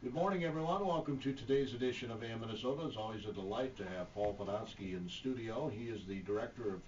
Good morning, everyone. Welcome to today's edition of AM Minnesota. It's always a delight to have Paul Penansky in the studio. He is the director of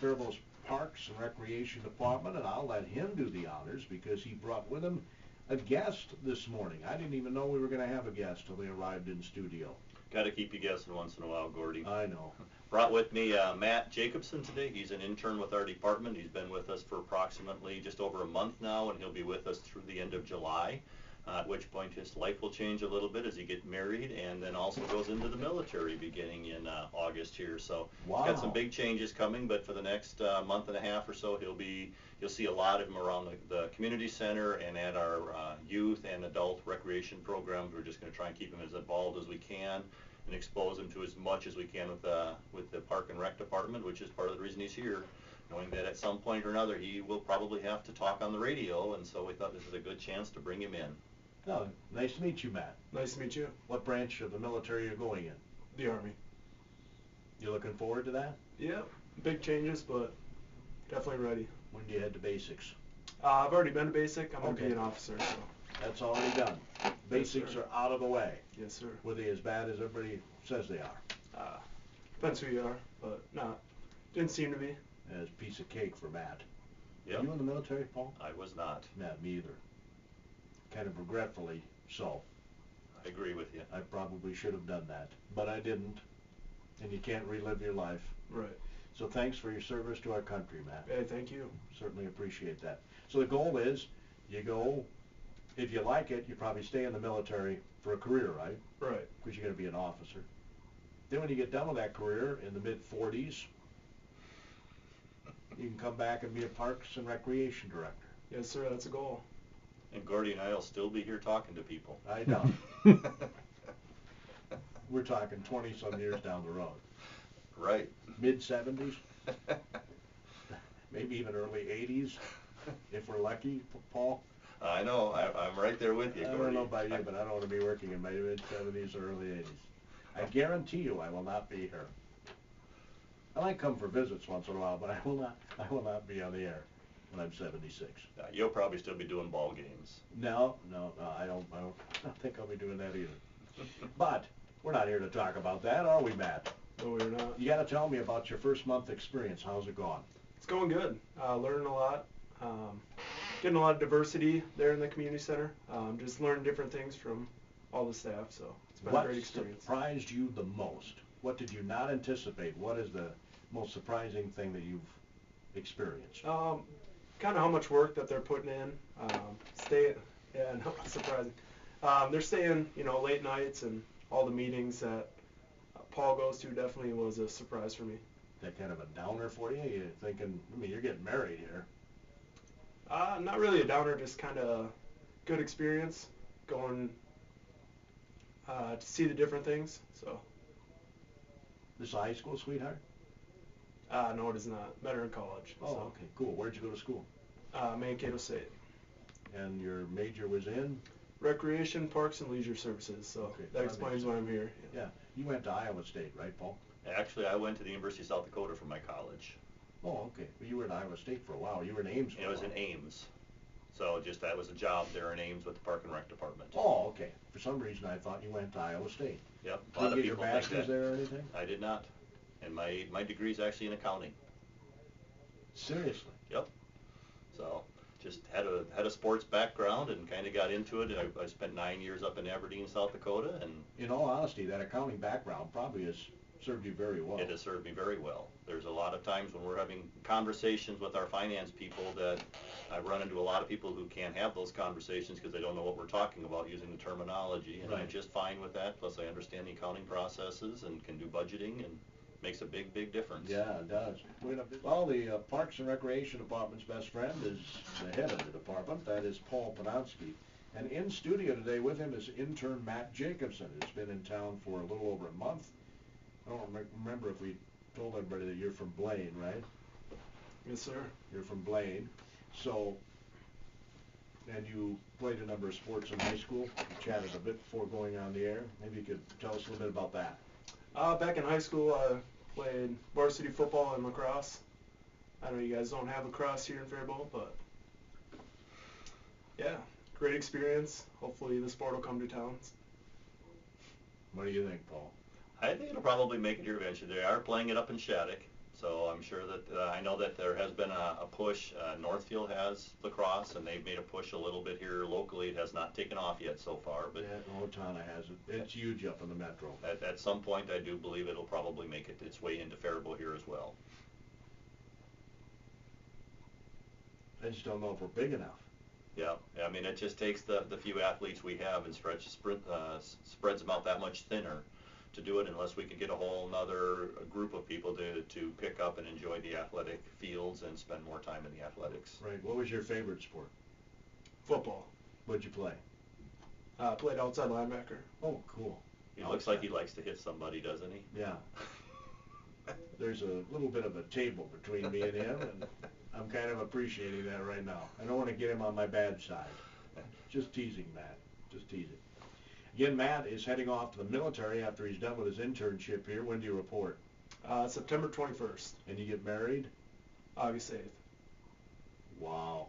Faribault's Parks and Recreation Department, and I'll let him do the honors because he brought with him a guest this morning. I didn't even know we were going to have a guest till they arrived in studio. Got to keep you guessing once in a while, Gordy. I know. Brought with me Matt Jacobson today. He's an intern with our department. He's been with us for approximately just over a month now, and he'll be with us through the end of July. At which point his life will change a little bit as he gets married, and then also goes into the military beginning in August here. So wow. He's got some big changes coming, but for the next month and a half or so, you'll see a lot of him around the community center and at our youth and adult recreation programs. We're just going to try and keep him as involved as we can and expose him to as much as we can with the Park and Rec department, which is part of the reason he's here, knowing that at some point or another he will probably have to talk on the radio, and so we thought this was a good chance to bring him in. Oh, nice to meet you, Matt. Nice to meet you. What branch of the military are you going in? The Army. You looking forward to that? Yeah, big changes, but definitely ready. When do you head to basics? I've already been to basic. I'm going to Okay. be an officer. So. That's already done. Basics are out of the way. Yes, sir. Were they as bad as everybody says they are? Depends who you are, but didn't seem to be. As a piece of cake for Matt. Yep. Were you in the military, Paul? I was not. Matt, me either. Kind of regretfully so. I agree with you. I probably should have done that, but I didn't. And you can't relive your life. Right. So thanks for your service to our country, Matt. Hey, thank you. Certainly appreciate that. So the goal is, you go, if you like it, you probably stay in the military for a career, right? Right. Because you're going to be an officer. Then when you get done with that career in the mid-40s, you can come back and be a Parks and Recreation Director. Yes, sir. That's a goal. And Gordy and I will still be here talking to people. I doubt We're talking 20-some years down the road. Right. Mid-70s, maybe even early 80s, if we're lucky, Paul. I know. I'm right there with you, I Gordy. don't know about you, but I don't want to be working in my mid-70s or early 80s. I guarantee you I will not be here. I might come for visits once in a while, but I will not be on the air when I'm 76. You'll probably still be doing ball games. No, I don't think I'll be doing that either. But we're not here to talk about that, are we, Matt? No, we're not. You got to tell me about your first month experience. How's it going? It's going good. Learning a lot. Getting a lot of diversity there in the community center. Just learning different things from all the staff. So it's been a great experience. What surprised you the most? What did you not anticipate? What is the most surprising thing that you've experienced? Kind of how much work that they're putting in. Not surprising. They're staying, late nights, and all the meetings that Paul goes to definitely was a surprise for me. That kind of a downer for you? You're thinking, you're getting married here. Not really a downer, just kind of good experience going to see the different things. So. This is a high school sweetheart? No, it is not. Met her in college. Oh, okay, cool. Where'd you go to school? Mankato State. And your major was in? Recreation, Parks, and Leisure Services. So okay, that explains why I'm here. Yeah. You went to Iowa State, right, Paul? Actually, I went to the University of South Dakota for my college. Oh, okay. Well, you were at Iowa State for a while. You were in Ames for a while. It was in Ames. So that was a job there in Ames with the Park and Rec department. Oh, okay. For some reason, I thought you went to Iowa State. Yep. Did you get your master's there or anything? I did not. And my degree is actually in accounting. Seriously? Yep. So just had a sports background and kind of got into it. And I spent 9 years up in Aberdeen, South Dakota. And in all honesty, that accounting background probably has served you very well. It has served me very well. There's a lot of times when we're having conversations with our finance people that I run into a lot of people who can't have those conversations because they don't know what we're talking about using the terminology. And I'm just fine with that. Plus I understand the accounting processes and can do budgeting, and makes a big, big difference. Yeah, it does. Well, the Parks and Recreation Department's best friend is the head of the department. That is Paul Penansky. And in studio today with him is intern Matt Jacobson, who's been in town for a little over a month. I don't remember if we told everybody that you're from Blaine, right? Yes, sir. You're from Blaine. So, and you played a number of sports in high school. You chatted a bit before going on the air. Maybe you could tell us a little bit about that. Back in high school, I played varsity football and lacrosse. I know you guys don't have lacrosse here in Faribault, but yeah, great experience. Hopefully the sport will come to town What do you think, Paul? I think it'll probably make it here eventually. They are playing it up in Shattuck, so I'm sure that, I know that there has been a push. Northfield has lacrosse, and they've made a push a little bit here locally. It has not taken off yet so far, but yeah, Owatonna has it. It's huge up in the metro. at some point I do believe it'll probably make its way into Faribault here as well. I just don't know if we're big enough. Yeah, I mean, it just takes the few athletes we have and spreads them out that much thinner to do it, unless we could get a whole nother group of people to pick up and enjoy the athletic fields and spend more time in the athletics. Right. What was your favorite sport? Football. What'd you play? Played outside linebacker. Oh, cool. He looks like he likes to hit somebody, doesn't he? Yeah. There's a little bit of a table between me and him, and I'm kind of appreciating that right now. I don't want to get him on my bad side. Just teasing, Matt. Just teasing. Again, Matt is heading off to the military after he's done with his internship here. When do you report? September 21st. And you get married? August 8th. Wow.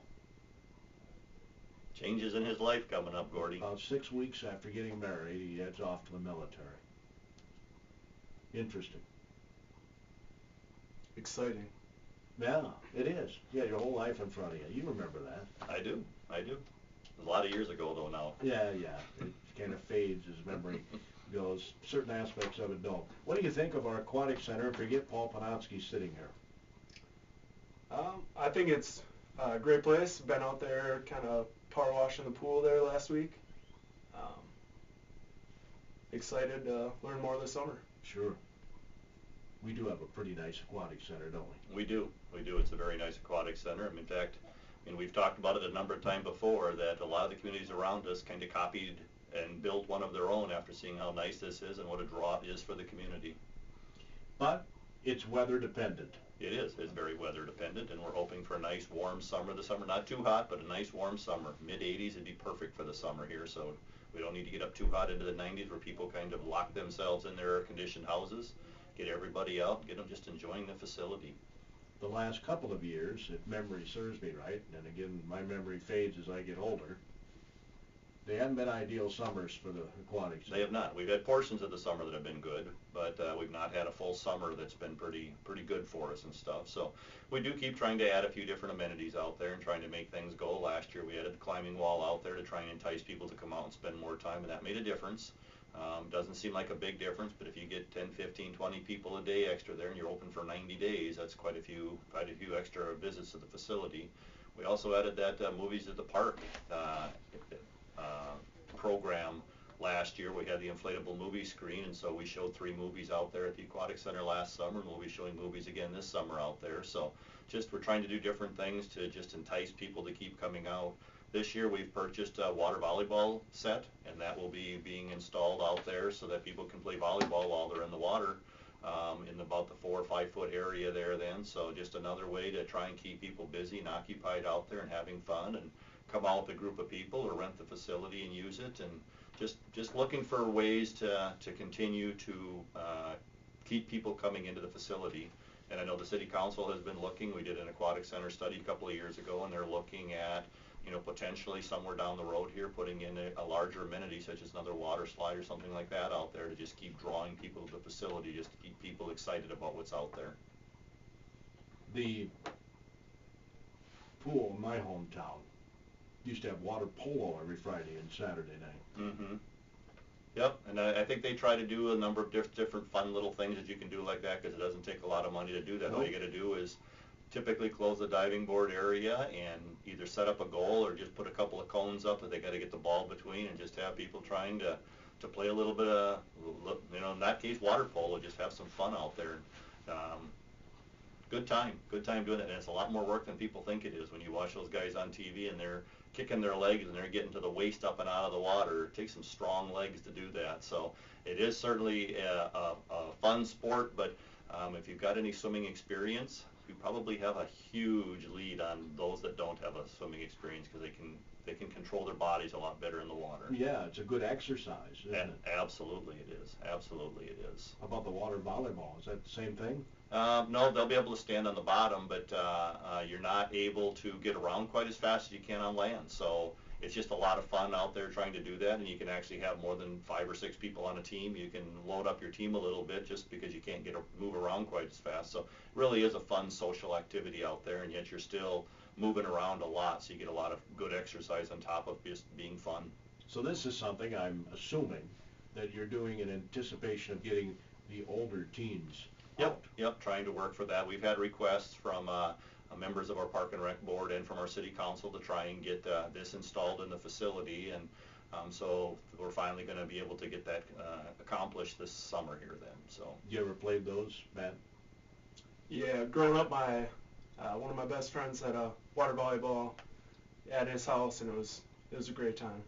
Changes in his life coming up, Gordy. About 6 weeks after getting married, he heads off to the military. Interesting. Exciting. Yeah, it is. Yeah, your whole life in front of you. You remember that. I do. A lot of years ago, though, now. Yeah. It kind of fades as memory goes. Certain aspects of it don't. What do you think of our aquatic center? Forget Paul Penansky sitting here. I think it's a great place. Been out there kind of power washing the pool there last week. Excited to learn more this summer. Sure. We do have a pretty nice aquatic center, don't we? We do. It's a very nice aquatic center. In fact, we've talked about it a number of times before, that a lot of the communities around us kind of copied and built one of their own after seeing how nice this is and what a draw it is for the community. But it's weather dependent. It is. It's very weather dependent, and we're hoping for a nice warm summer this summer. Not too hot, but a nice warm summer. Mid-80s would be perfect for the summer here, so we don't need to get up too hot into the 90s where people kind of lock themselves in their air-conditioned houses. Get everybody out, get them just enjoying the facility. The last couple of years, if memory serves me right, and again, my memory fades as I get older, they haven't been ideal summers for the aquatic center. They have not. We've had portions of the summer that have been good, but we've not had a full summer that's been pretty good for us and stuff. So we do keep trying to add a few different amenities out there and trying to make things go. Last year we added the climbing wall out there to try and entice people to come out and spend more time, and that made a difference. Doesn't seem like a big difference, but if you get 10, 15, 20 people a day extra there and you're open for 90 days, that's quite a few extra visits to the facility. We also added that Movies at the Park program last year. We had the inflatable movie screen, and so we showed 3 movies out there at the Aquatic Center last summer, and we'll be showing movies again this summer out there. So just we're trying to do different things to just entice people to keep coming out. This year we've purchased a water volleyball set, and that will be being installed out there so that people can play volleyball while they're in the water in about the 4 or 5 foot area there then. So just another way to try and keep people busy and occupied out there and having fun, and come out with a group of people or rent the facility and use it, and just looking for ways to continue to keep people coming into the facility. And I know the city council has been looking. We did an aquatic center study a couple of years ago, and they're looking at potentially somewhere down the road here, putting in a larger amenity such as another water slide or something like that out there to just keep drawing people to the facility, just to keep people excited about what's out there. The pool in my hometown used to have water polo every Friday and Saturday night. Mm-hmm. Yep, and I think they try to do a number of different fun little things that you can do like that, because it doesn't take a lot of money to do that. Nope. All you got to do is typically close the diving board area and either set up a goal or just put a couple of cones up that they got to get the ball between, and just have people trying to play a little bit of, in that case, water polo, just have some fun out there. Good time doing it, and it's a lot more work than people think it is. When you watch those guys on TV and they're kicking their legs and they're getting to the waist up and out of the water, it takes some strong legs to do that. So it is certainly a fun sport, but if you've got any swimming experience, you probably have a huge lead on those that don't have a swimming experience, because they can control their bodies a lot better in the water. Yeah, it's a good exercise, isn't it? Absolutely it is. Absolutely it is. How about the water volleyball? Is that the same thing? No, they'll be able to stand on the bottom, but you're not able to get around quite as fast as you can on land. So it's just a lot of fun out there trying to do that, and you can actually have more than 5 or 6 people on a team. You can load up your team a little bit just because you can't move around quite as fast. So it really is a fun social activity out there, and yet you're still moving around a lot, so you get a lot of good exercise on top of just being fun. So this is something, I'm assuming, that you're doing in anticipation of getting the older teens out. Yep, trying to work for that. We've had requests from members of our Park and Rec Board and from our City Council to try and get this installed in the facility, and so we're finally going to be able to get that accomplished this summer here then. So. You ever played those, Matt? Yeah, growing up, one of my best friends had a water volleyball at his house, and it was a great time.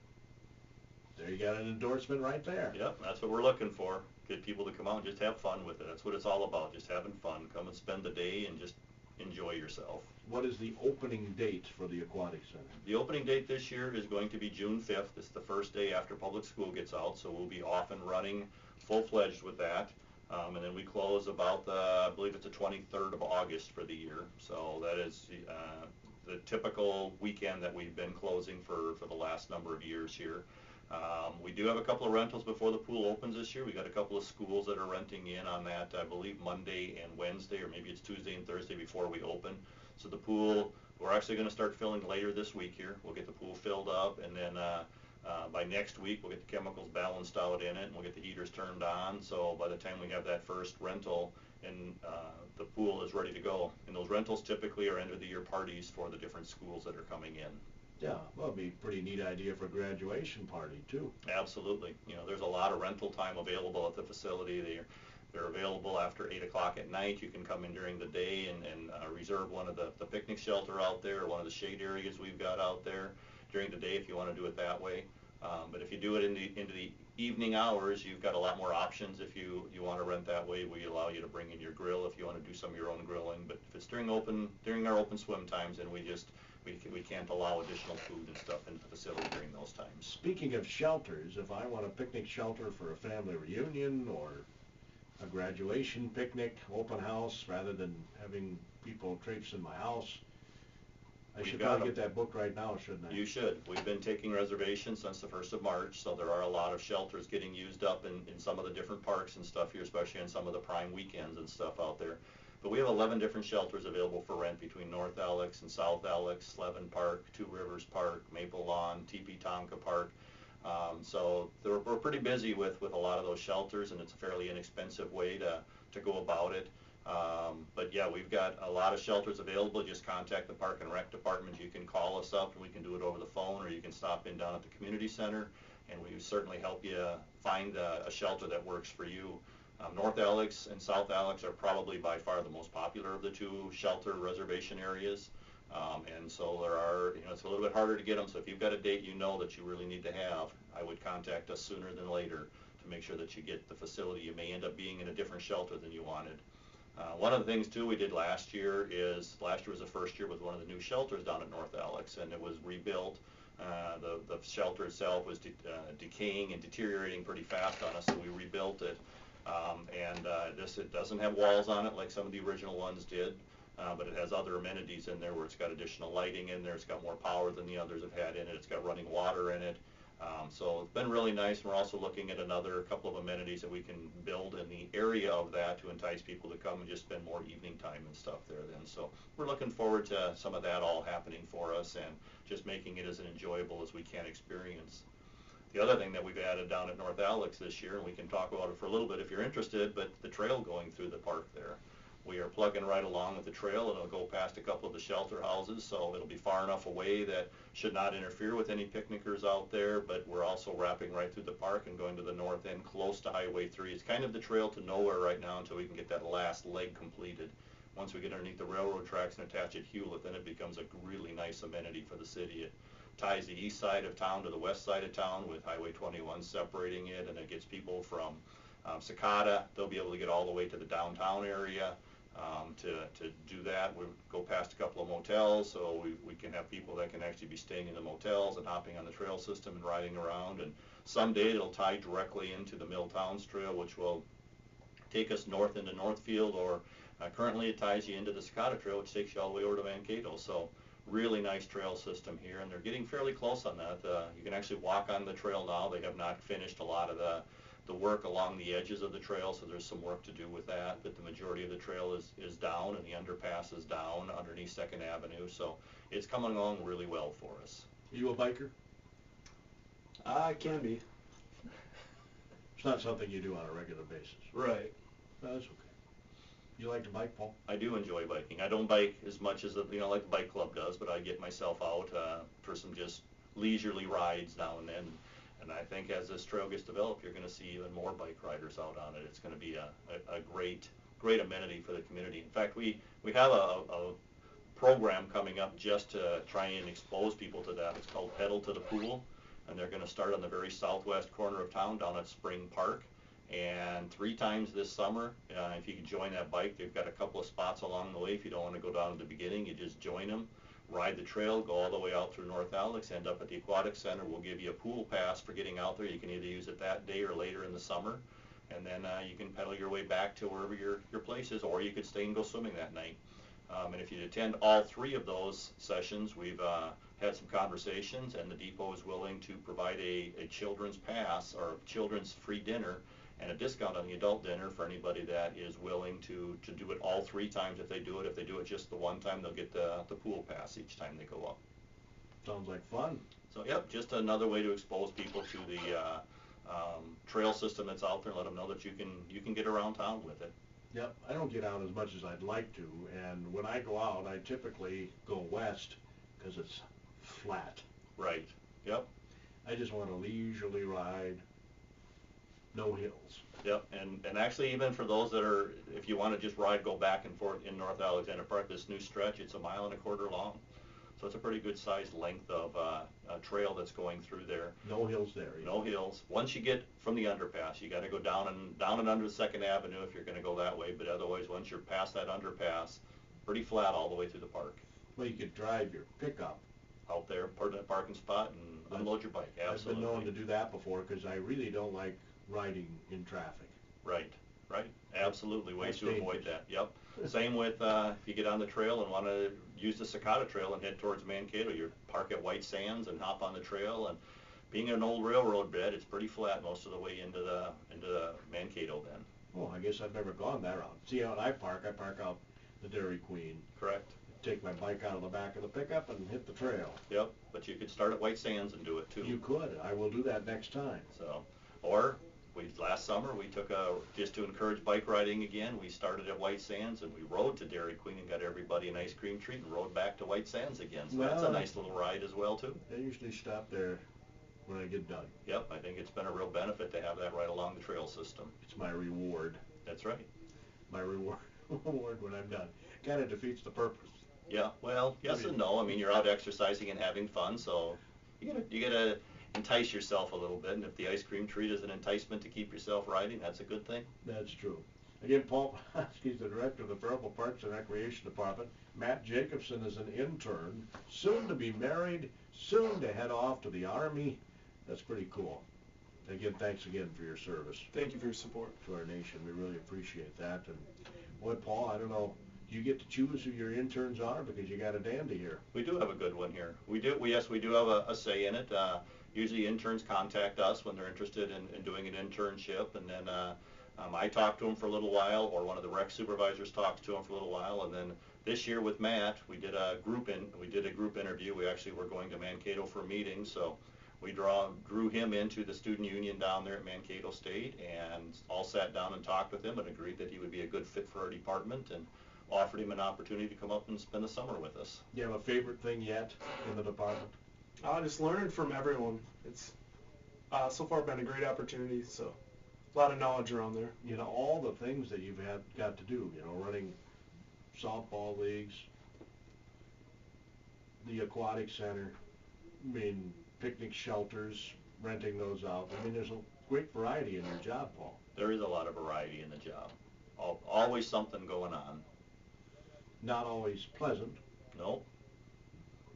There you got an endorsement right there. Yep, that's what we're looking for. Get people to come out and just have fun with it. That's what it's all about, just having fun. Come and spend the day and just enjoy yourself. What is the opening date for the Aquatic Center? The opening date this year is going to be June 5th. It's the first day after public school gets out, so we'll be off and running full-fledged with that. And then we close about I believe it's the 23rd of August for the year. So that is the typical weekend that we've been closing for the last number of years here. We do have a couple of rentals before the pool opens this year. We got a couple of schools that are renting in on that, I believe Monday and Wednesday, or maybe it's Tuesday and Thursday before we open. So the pool, we're actually going to start filling later this week here. We'll get the pool filled up, and then by next week we'll get the chemicals balanced out in it, and we'll get the heaters turned on. So by the time we have that first rental, and the pool is ready to go. And those rentals typically are end of the year parties for the different schools that are coming in. Yeah, well, it'd be a pretty neat idea for a graduation party, too. Absolutely. There's a lot of rental time available at the facility. They're available after 8 o'clock at night. You can come in during the day and reserve one of the picnic shelter out there, or one of the shade areas we've got out there during the day if you want to do it that way. But if you do it into the evening hours, you've got a lot more options. If you want to rent that way, we allow you to bring in your grill if you want to do some of your own grilling. But if it's during our open swim times, then we can't allow additional food and stuff into the facility during those times. Speaking of shelters, if I want a picnic shelter for a family reunion or a graduation picnic, open house, rather than having people traipse in my house, I should probably get that booked right now, shouldn't I? You should. We've been taking reservations since the 1st of March, so there are a lot of shelters getting used up in some of the different parks and stuff here, especially on some of the prime weekends and stuff out there. But we have 11 different shelters available for rent between North Alex and South Alex, Slevin Park, Two Rivers Park, Maple Lawn, Teepee Tonka Park. So we're pretty busy with a lot of those shelters, and it's a fairly inexpensive way to go about it. But yeah, we've got a lot of shelters available. Just contact the Park and Rec Department. You can call us up and we can do it over the phone, or you can stop in down at the community center, and we certainly help you find a shelter that works for you. North Alex and South Alex are probably by far the most popular of the two shelter reservation areas. And so there are, it's a little bit harder to get them. So if you've got a date that you really need to have, I would contact us sooner than later to make sure that you get the facility. You may end up being in a different shelter than you wanted. One of the things too we did last year was the first year with one of the new shelters down at North Alex, and it was rebuilt. The shelter itself was decaying and deteriorating pretty fast on us, so we rebuilt it. It doesn't have walls on it like some of the original ones did, but it has other amenities in there where it's got additional lighting in there. It's got more power than the others have had in it. It's got running water in it. So it's been really nice. We're also looking at another couple of amenities that we can build in the area of that to entice people to come and just spend more evening time and stuff there then. So we're looking forward to some of that all happening for us and just making it as enjoyable as we can experience. The other thing that we've added down at North Alex this year, and we can talk about it for a little bit if you're interested, but the trail going through the park there. We are plugging right along with the trail, and it'll go past a couple of the shelter houses, so it'll be far enough away that should not interfere with any picnickers out there, but we're also wrapping right through the park and going to the north end close to Highway 3. It's kind of the trail to nowhere right now until we can get that last leg completed. Once we get underneath the railroad tracks and attach it Hewlett, then it becomes a really nice amenity for the city. It ties the east side of town to the west side of town with Highway 21 separating it, and it gets people from Cicada. They'll be able to get all the way to the downtown area. To do that, we go past a couple of motels, so we can have people that can actually be staying in the motels and hopping on the trail system and riding around. And someday it'll tie directly into the Milltowns Trail, which will take us north into Northfield, or currently it ties you into the Cicada Trail, which takes you all the way over to Mankato. So really nice trail system here, and they're getting fairly close on that. You can actually walk on the trail now. They have not finished a lot of the work along the edges of the trail, so there's some work to do with that, but the majority of the trail is down, and the underpass is down underneath 2nd Avenue, so it's coming along really well for us. Are you a biker? I can be. It's not something you do on a regular basis. Right. No, that's okay. You like to bike, Paul? I do enjoy biking. I don't bike as much as like the bike club does, but I get myself out for some just leisurely rides now and then. And I think as this trail gets developed, you're going to see even more bike riders out on it. It's going to be a great amenity for the community. In fact, we have a program coming up just to try and expose people to that. It's called Pedal to the Pool, and they're going to start on the very southwest corner of town down at Spring Park. And 3 times this summer, if you can join that bike, they've got a couple of spots along the way. If you don't want to go down at the beginning, you just join them, ride the trail, go all the way out through North Alex, end up at the Aquatic Center. We'll give you a pool pass for getting out there. You can either use it that day or later in the summer, and then you can pedal your way back to wherever your place is, or you could stay and go swimming that night. And if you attend all 3 of those sessions, we've had some conversations, and the depot is willing to provide a children's pass or children's free dinner and a discount on the adult dinner for anybody that is willing to do it all 3 times if they do it. If they do it just the one time, they'll get the pool pass each time they go up. Sounds like fun. So, yep, just another way to expose people to the trail system that's out there and let them know that you can get around town with it. Yep, I don't get out as much as I'd like to, and when I go out, I typically go west because it's flat. Right, yep. I just want a leisurely ride, no hills. Yep, and actually even for those that are, if you want to just ride, go back and forth in North Alexander Park, this new stretch, it's 1.25 miles long. So it's a pretty good sized length of a trail that's going through there. No hills there either. No hills. Once you get from the underpass, you got to go down and under 2nd Avenue if you're going to go that way, but otherwise once you're past that underpass, pretty flat all the way through the park. Well, you could drive your pickup Out there, put in a parking spot and unload your bike, absolutely. I've been known to do that before because I really don't like riding in traffic. Right, right, absolutely, ways That's to avoid dangerous. that, yep. Same with if you get on the trail and want to use the Cicada Trail and head towards Mankato, you park at White Sands and hop on the trail, and being an old railroad bed, it's pretty flat most of the way into the Mankato then. Oh, I guess I've never gone that route. See how I park out the Dairy Queen. Correct. Take my bike out of the back of the pickup and hit the trail. Yep, but you could start at White Sands and do it too. You could. I will do that next time. So, or last summer we took just to encourage bike riding again, we started at White Sands and we rode to Dairy Queen and got everybody an ice cream treat and rode back to White Sands again. So that's a nice little ride as well too. I usually stop there when I get done. Yep, I think it's been a real benefit to have that right along the trail system. It's my reward. That's right. My reward when I'm done. Kind of defeats the purpose. Yeah, well, yes and no. I mean, you're out exercising and having fun, so you gotta entice yourself a little bit, and if the ice cream treat is an enticement to keep yourself riding, that's a good thing. That's true. Again, Paul Penansky, the director of the Faribault Parks and Recreation Department. Matt Jacobson is an intern, soon to be married, soon to head off to the Army. That's pretty cool. Again, thanks again for your service. Thank you for your support. To our nation. We really appreciate that. And boy, Paul, I don't know, do you get to choose who your interns are because you got a dandy here? We do have a good one here. We do have a say in it. Usually interns contact us when they're interested in doing an internship, and then I talk to them for a little while, or one of the rec supervisors talks to them for a little while, and then this year with Matt, we did a group interview. We actually were going to Mankato for a meeting, so we drew him into the student union down there at Mankato State, and all sat down and talked with him and agreed that he would be a good fit for our department, and offered him an opportunity to come up and spend the summer with us. Do you have a favorite thing yet in the department? Just learning from everyone. It's so far been a great opportunity, so a lot of knowledge around there. You know, all the things that you've got to do, you know, running softball leagues, the aquatic center, I mean, picnic shelters, renting those out. I mean, there's a great variety in your job, Paul. There is a lot of variety in the job. Always something going on. Not always pleasant. No.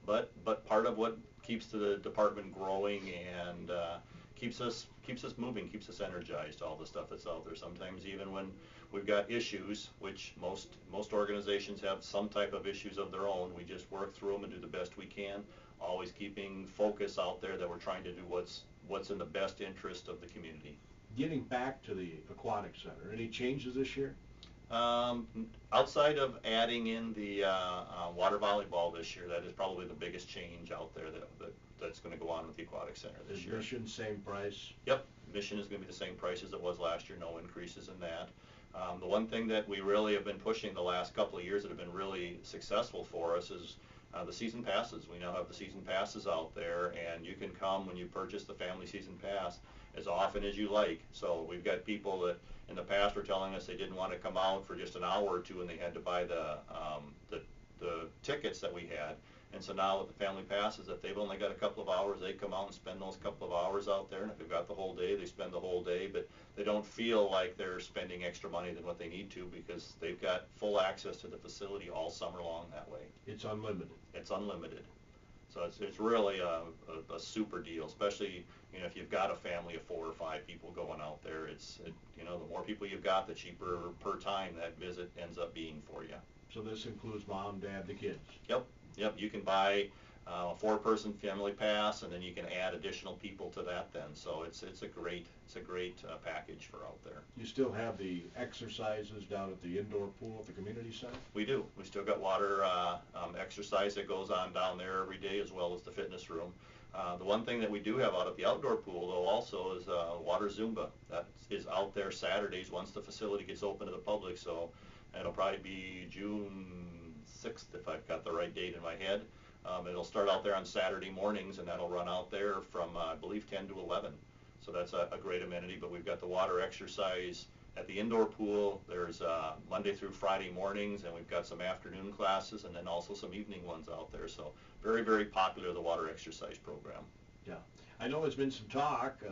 But part of what keeps the department growing and keeps us moving, keeps us energized, all the stuff that's out there. Sometimes even when we've got issues, which most organizations have some type of issues of their own, we just work through them and do the best we can, always keeping focus out there that we're trying to do what's in the best interest of the community. Getting back to the aquatic center, any changes this year? Outside of adding in the water volleyball this year, that is probably the biggest change out there that's going to go on with the aquatic center this year. Admission, same price? Yep, admission is going to be the same price as it was last year, no increases in that. The one thing that we really have been pushing the last couple of years that have been really successful for us is the season passes. We now have the season passes out there, and you can come when you purchase the family season pass as often as you like. So we've got people that in the past were telling us they didn't want to come out for just an hour or two, and they had to buy the tickets that we had. And so now with the family passes, if they've only got a couple of hours, they come out and spend those couple of hours out there. And if they've got the whole day, they spend the whole day. But they don't feel like they're spending extra money than what they need to, because they've got full access to the facility all summer long that way. It's unlimited. It's unlimited. So it's really a super deal, especially if you've got a family of 4 or 5 people going out there. The more people you've got, the cheaper per time that visit ends up being for you. So this includes mom, dad, the kids? Yep, you can buy a 4-person family pass, and then you can add additional people to that then. So it's a great package for out there. You still have the exercises down at the indoor pool at the community center? We do. We still got water exercise that goes on down there every day, as well as the fitness room. The one thing that we do have out at the outdoor pool, though, also is water Zumba. That is out there Saturdays once the facility gets open to the public. So it'll probably be June 6th, if I've got the right date in my head. It'll start out there on Saturday mornings, and that'll run out there from, I believe, 10 to 11. So that's a great amenity. But we've got the water exercise at the indoor pool. There's Monday through Friday mornings, and we've got some afternoon classes, and then also some evening ones out there. So very, very popular, the water exercise program. Yeah. I know there's been some talk,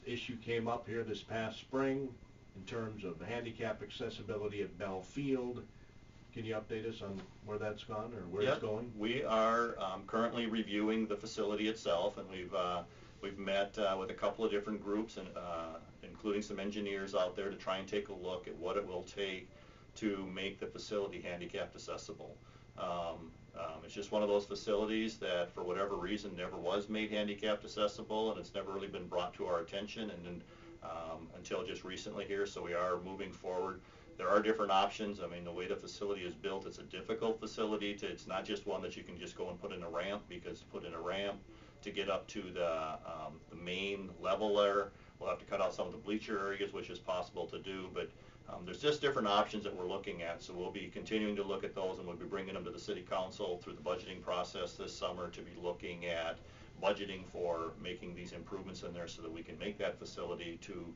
issue came up here this past spring in terms of handicap accessibility at Bell Field. Can you update us on where that's gone or where it's going? We are currently reviewing the facility itself, and we've met with a couple of different groups, and including some engineers out there, to try and take a look at what it will take to make the facility handicapped accessible. It's just one of those facilities that, for whatever reason, never was made handicapped accessible, and it's never really been brought to our attention, and until just recently here. So we are moving forward. There are different options. I mean, the way the facility is built, it's a difficult facility. It's not just one that you can just go and put in a ramp, because to put in a ramp to get up to the main level there, we'll have to cut out some of the bleacher areas, which is possible to do. But there's just different options that we're looking at. So we'll be continuing to look at those, and we'll be bringing them to the city council through the budgeting process this summer to be looking at budgeting for making these improvements in there, so that we can make that facility to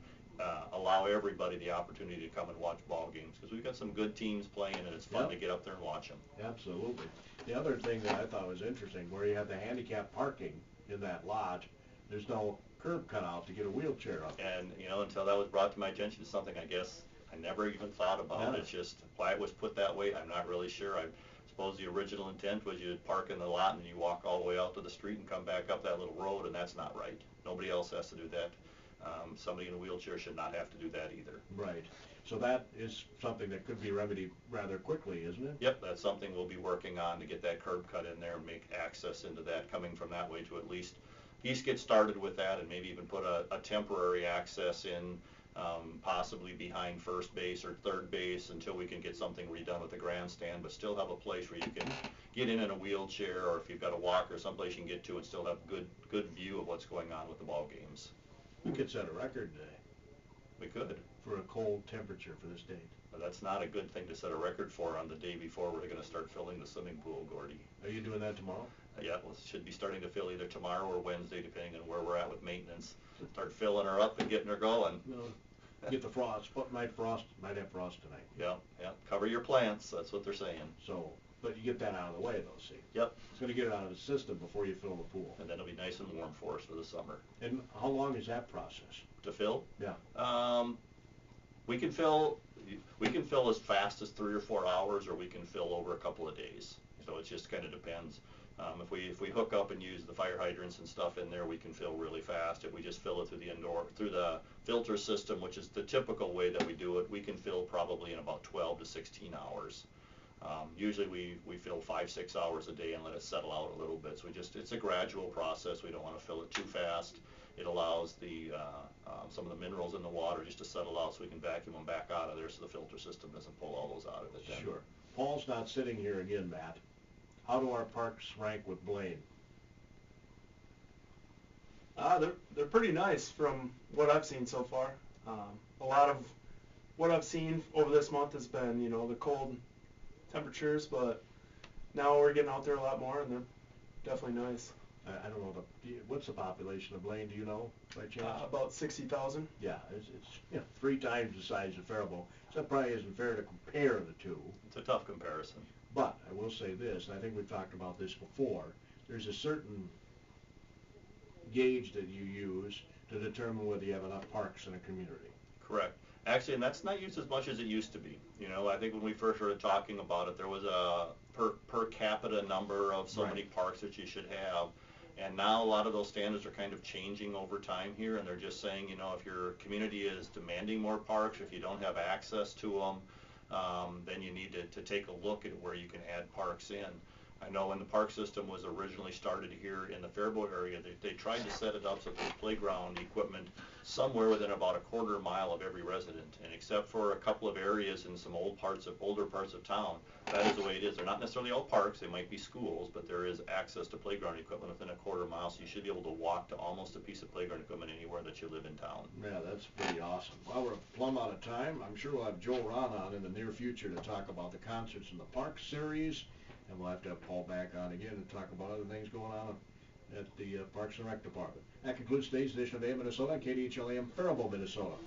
allow everybody the opportunity to come and watch ball games, because we've got some good teams playing, and it's fun to get up there and watch them. Absolutely. The other thing that I thought was interesting, where you have the handicap parking in that lot, there's no curb cut out to get a wheelchair up. And until that was brought to my attention, it's something I guess I never even thought about. It's just why it was put that way, I'm not really sure. I suppose the original intent was you'd park in the lot and you walk all the way out to the street and come back up that little road, and that's not right. Nobody else has to do that. Somebody in a wheelchair should not have to do that either. Right. So that is something that could be remedied rather quickly, isn't it? Yep, that's something we'll be working on, to get that curb cut in there and make access into that coming from that way, to at least get started with that, and maybe even put a temporary access in, possibly behind first base or third base, until we can get something redone with the grandstand, but still have a place where you can get in a wheelchair, or if you've got a walker, someplace you can get to and still have good view of what's going on with the ball games. We could set a record today. We could. For a cold temperature for this date. But that's not a good thing to set a record for on the day before we're going to start filling the swimming pool, Gordy. Are you doing that tomorrow? Yeah, well, it should be starting to fill either tomorrow or Wednesday, depending on where we're at with maintenance. Start filling her up and getting her going. No. Get the frost. Might have frost tonight. Yeah. Cover your plants. That's what they're saying. So, but you get that out of the way, though, see? Yep. It's going to get it out of the system before you fill the pool. And then it'll be nice and warm for us for the summer. And how long is that process? To fill? Yeah. We can fill as fast as 3 or 4 hours, or we can fill over a couple of days. So it just kind of depends. If we hook up and use the fire hydrants and stuff in there, we can fill really fast. If we just fill it through the filter system, which is the typical way that we do it, we can fill probably in about 12 to 16 hours. Usually we fill 5-6 hours a day and let it settle out a little bit. So it's a gradual process. We don't want to fill it too fast. It allows some of the minerals in the water just to settle out so we can vacuum them back out of there so the filter system doesn't pull all those out of it then. Sure. Paul's not sitting here again, Matt. How do our parks rank with Blaine? They're pretty nice from what I've seen so far. A lot of what I've seen over this month has been, the cold temperatures, but now we're getting out there a lot more, and they're definitely nice. I don't know, what's the population of Blaine, do you know, by chance? About 60,000. Yeah, it's 3 times the size of Faribault, so it probably isn't fair to compare the two. It's a tough comparison. But I will say this, and I think we've talked about this before, there's a certain gauge that you use to determine whether you have enough parks in a community. Correct. Actually, and that's not used as much as it used to be. I think when we first started talking about it, there was a per capita number of so many parks that you should have. And now a lot of those standards are kind of changing over time here, and they're just saying, if your community is demanding more parks, if you don't have access to them, then you need to take a look at where you can add parks in. I know when the park system was originally started here in the Faribault area, they tried to set it up so there's playground equipment somewhere within about a quarter mile of every resident. And except for a couple of areas in some older parts of town, that is the way it is. They're not necessarily all parks, they might be schools, but there is access to playground equipment within a quarter mile, so you should be able to walk to almost a piece of playground equipment anywhere that you live in town. Yeah, that's pretty awesome. Well, we're plumb out of time. I'm sure we'll have Joe Ron on in the near future to talk about the concerts in the park series. And we'll have to have Paul back on again and talk about other things going on at the Parks and Rec Department. That concludes today's edition of AM Minnesota, KDHL AM, Faribault, Minnesota.